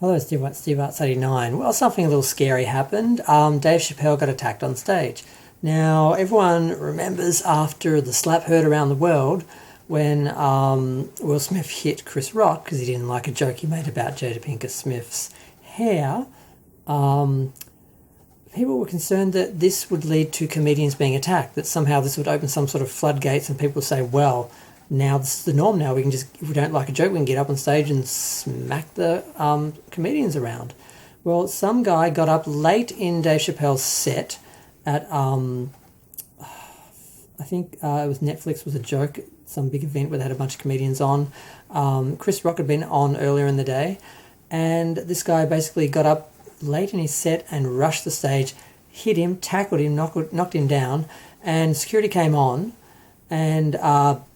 Hello, Steve Arts 89. Well, something a little scary happened. Dave Chappelle got attacked on stage. Now, everyone remembers after the slap heard around the world when Will Smith hit Chris Rock because he didn't like a joke he made about Jada Pinkett Smith's hair. People were concerned that this would lead to comedians being attacked, that somehow this would open some sort of floodgates and people would say, well, now this is the norm now. We can just, if we don't like a joke, we can get up on stage and smack the comedians around. Well, some guy got up late in Dave Chappelle's set at, I think it was Netflix was a joke, some big event where they had a bunch of comedians on. Chris Rock had been on earlier in the day, and this guy basically got up late in his set and rushed the stage, hit him, tackled him, knocked him down, and security came on and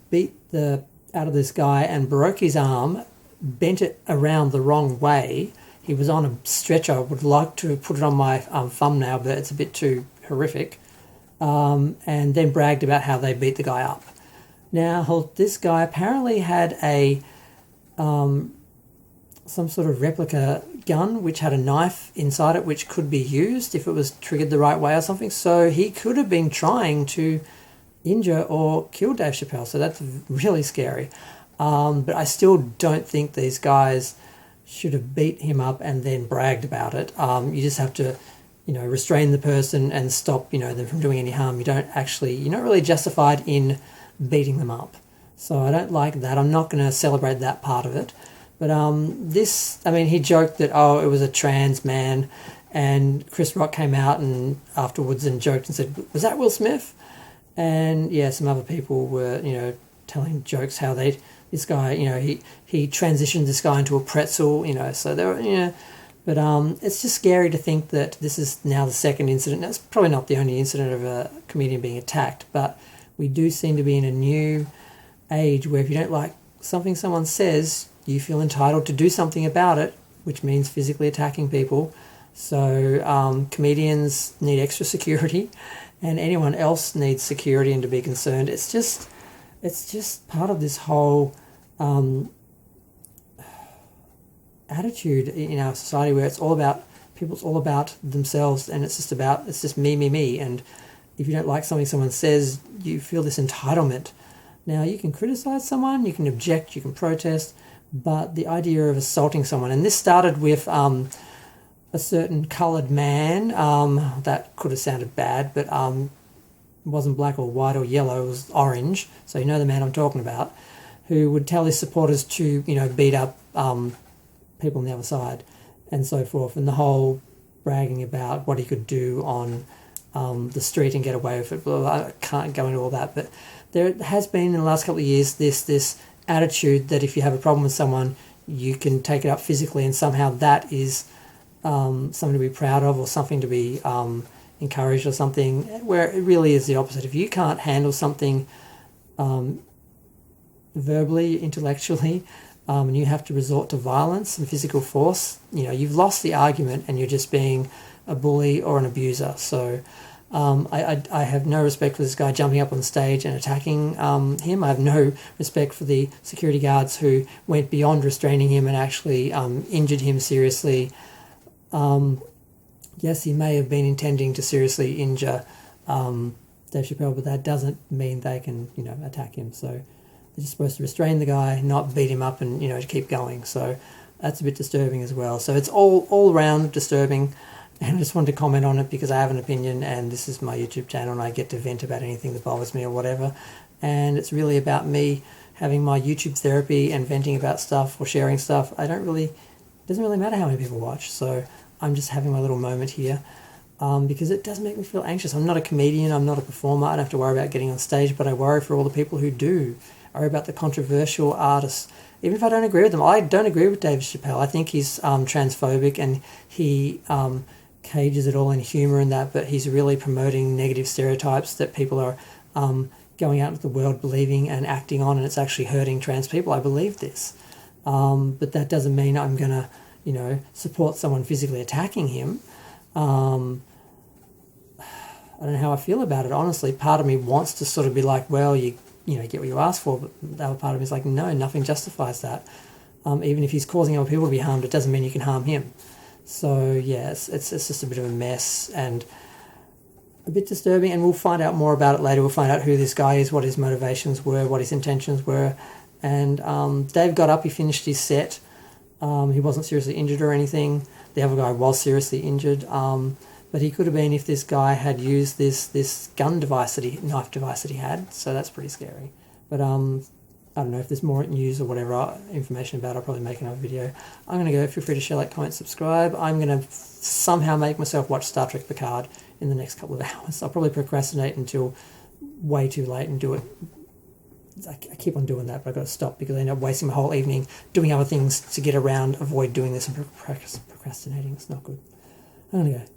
beat the out of this guy and broke his arm, bent it around the wrong way. He was on a stretcher. I would like to put it on my thumbnail, but it's a bit too horrific. And then bragged about how they beat the guy up. Now, this guy apparently had a some sort of replica gun which had a knife inside it which could be used if it was triggered the right way or something. So he could have been trying to injure or kill Dave Chappelle, so that's really scary. But I still don't think these guys should have beat him up and then bragged about it. You just have to, restrain the person and stop, them from doing any harm. You're not really justified in beating them up. So I don't like that. I'm not going to celebrate that part of it. But he joked that, it was a trans man, and Chris Rock came out and afterwards and joked and said, was that Will Smith? And yeah, some other people were, telling jokes how this guy, he transitioned this guy into a pretzel, so they were, but it's just scary to think that this is now the second incident. Now, it's probably not the only incident of a comedian being attacked, but we do seem to be in a new age where if you don't like something someone says, you feel entitled to do something about it, which means physically attacking people. So comedians need extra security, and anyone else needs security and to be concerned. It's just part of this whole attitude in our society where it's all about themselves, and it's just me. And if you don't like something someone says, you feel this entitlement. Now, you can criticize someone, you can object, you can protest, but the idea of assaulting someone, and this started with a certain coloured man, that could have sounded bad, but it wasn't black or white or yellow, it was orange, so you know the man I'm talking about, who would tell his supporters to, beat up people on the other side and so forth, and the whole bragging about what he could do on the street and get away with it. Well, I can't go into all that, but there has been in the last couple of years this attitude that if you have a problem with someone, you can take it up physically, and somehow that is something to be proud of or something to be encouraged or something, where it really is the opposite. If you can't handle something verbally, intellectually, and you have to resort to violence and physical force, you've lost the argument and you're just being a bully or an abuser. So I have no respect for this guy jumping up on stage and attacking him. I have no respect for the security guards who went beyond restraining him and actually injured him seriously. Yes, he may have been intending to seriously injure Dave Chappelle, but that doesn't mean they can, attack him. So they're just supposed to restrain the guy, not beat him up and, keep going. So that's a bit disturbing as well. So it's all around disturbing. And I just wanted to comment on it because I have an opinion, and this is my YouTube channel and I get to vent about anything that bothers me or whatever. And it's really about me having my YouTube therapy and venting about stuff or sharing stuff. It doesn't really matter how many people watch. So I'm just having my little moment here because it does make me feel anxious. I'm not a comedian. I'm not a performer. I don't have to worry about getting on stage, but I worry for all the people who do. I worry about the controversial artists. Even if I don't agree with them, I don't agree with Dave Chappelle. I think he's transphobic and he cages it all in humour and that, but he's really promoting negative stereotypes that people are going out into the world believing and acting on, and it's actually hurting trans people. I believe this. But that doesn't mean I'm going to, support someone physically attacking him. I don't know how I feel about it, honestly. Part of me wants to sort of be like, well, you get what you ask for, but the other part of me is like, no, nothing justifies that. Even if he's causing other people to be harmed, it doesn't mean you can harm him. So yeah, it's just a bit of a mess and a bit disturbing, and we'll find out more about it later. We'll find out who this guy is, what his motivations were, what his intentions were. And Dave got up, he finished his set. He wasn't seriously injured or anything. The other guy was seriously injured, but he could have been if this guy had used this knife device that he had. So that's pretty scary. But I don't know if there's more news or whatever information about it. I'll probably make another video. I'm going to go. Feel free to share, like, comment, subscribe. I'm going to somehow make myself watch Star Trek Picard in the next couple of hours. I'll probably procrastinate until way too late and do it. I keep on doing that, but I've got to stop because I end up wasting my whole evening doing other things to avoid doing this and procrastinating. It's not good. I'm going to go. Bye.